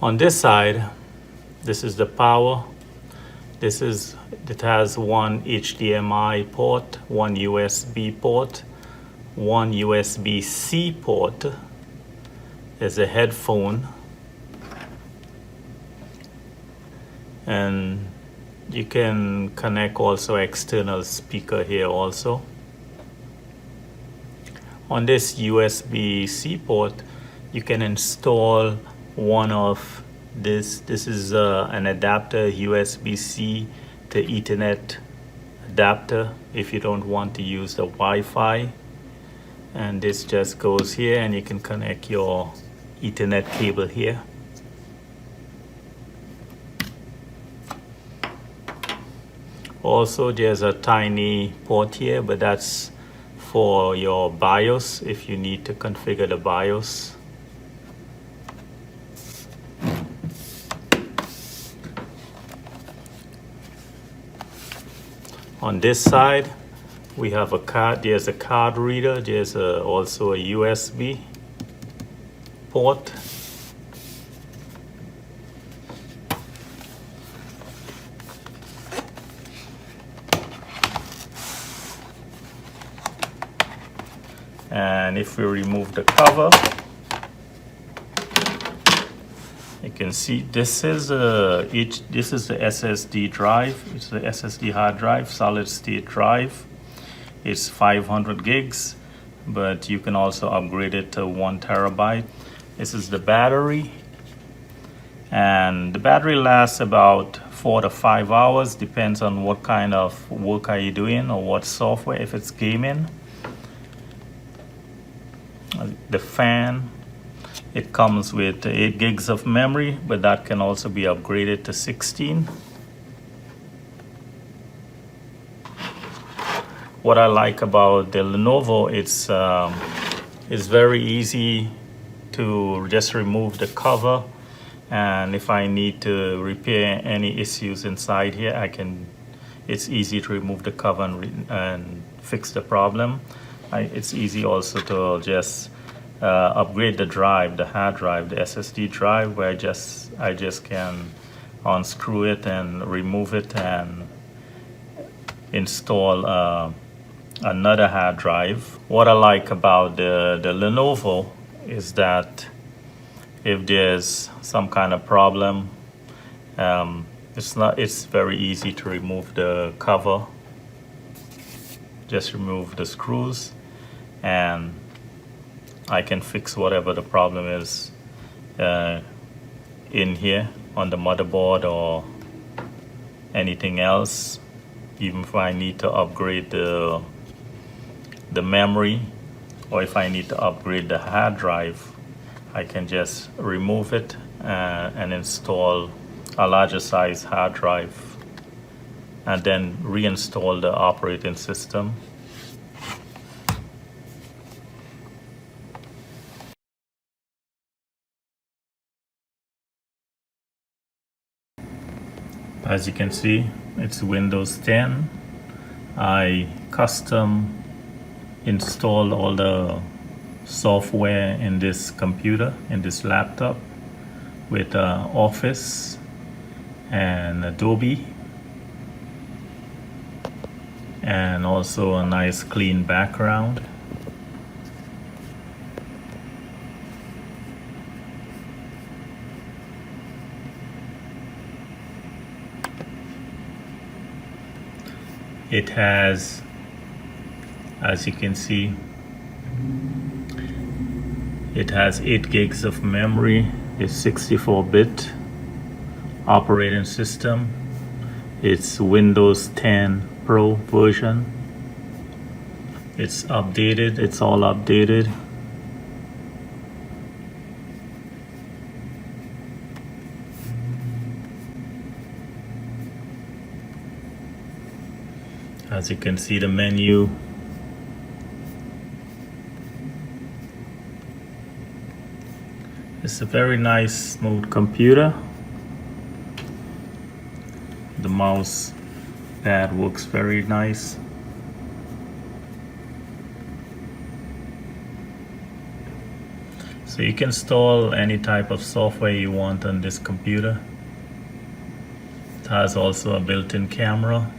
On this side, this is the power. It has one HDMI port, one USB port, one USB-C port. There's a headphone, and you can connect also external speaker here also. On this USB-C port, you can install one of this. This is an adapter, USB-C to Ethernet adapter if you don't want to use the Wi-Fi. And this just goes here, and you can connect your Ethernet cable here. Also, there's a tiny port here, but that's for your BIOS if you need to configure the BIOS. On this side, we have a card. There's a card reader. There's also a USB port. And if we remove the cover, you can see this is the SSD drive. It's the SSD hard drive, solid state drive. It's 500 gigs, but you can also upgrade it to 1 terabyte. This is the battery, and the battery lasts about 4 to 5 hours, depends on what kind of work are you doing or what software. If it's gaming, the fan, it comes with 8 gigs of memory, but that can also be upgraded to 16. What I like about the Lenovo, it's very easy to just remove the cover, and if I need to repair any issues inside here, it's easy to remove the cover and fix the problem. It's easy also to just upgrade the drive, the hard drive, the SSD drive, where I just can unscrew it and remove it and install another hard drive. What I like about the Lenovo is that if there's some kind of problem, it's very easy to remove the cover. Just remove the screws, and I can fix whatever the problem is in here on the motherboard or anything else. Even if I need to upgrade the memory, or if I need to upgrade the hard drive, I can just remove it and install a larger size hard drive, and then reinstall the operating system. As you can see, it's Windows 10. I custom installed all the software in this computer, in this laptop, with Office and Adobe, and also a nice clean background. It has, as you can see, it has 8 gigs of memory. It's 64-bit operating system. It's Windows 10 Pro version. It's updated. It's all updated. As you can see, the menu. It's a very nice, smooth computer. The mouse pad works very nice. So you can install any type of software you want on this computer. It has also a built-in camera.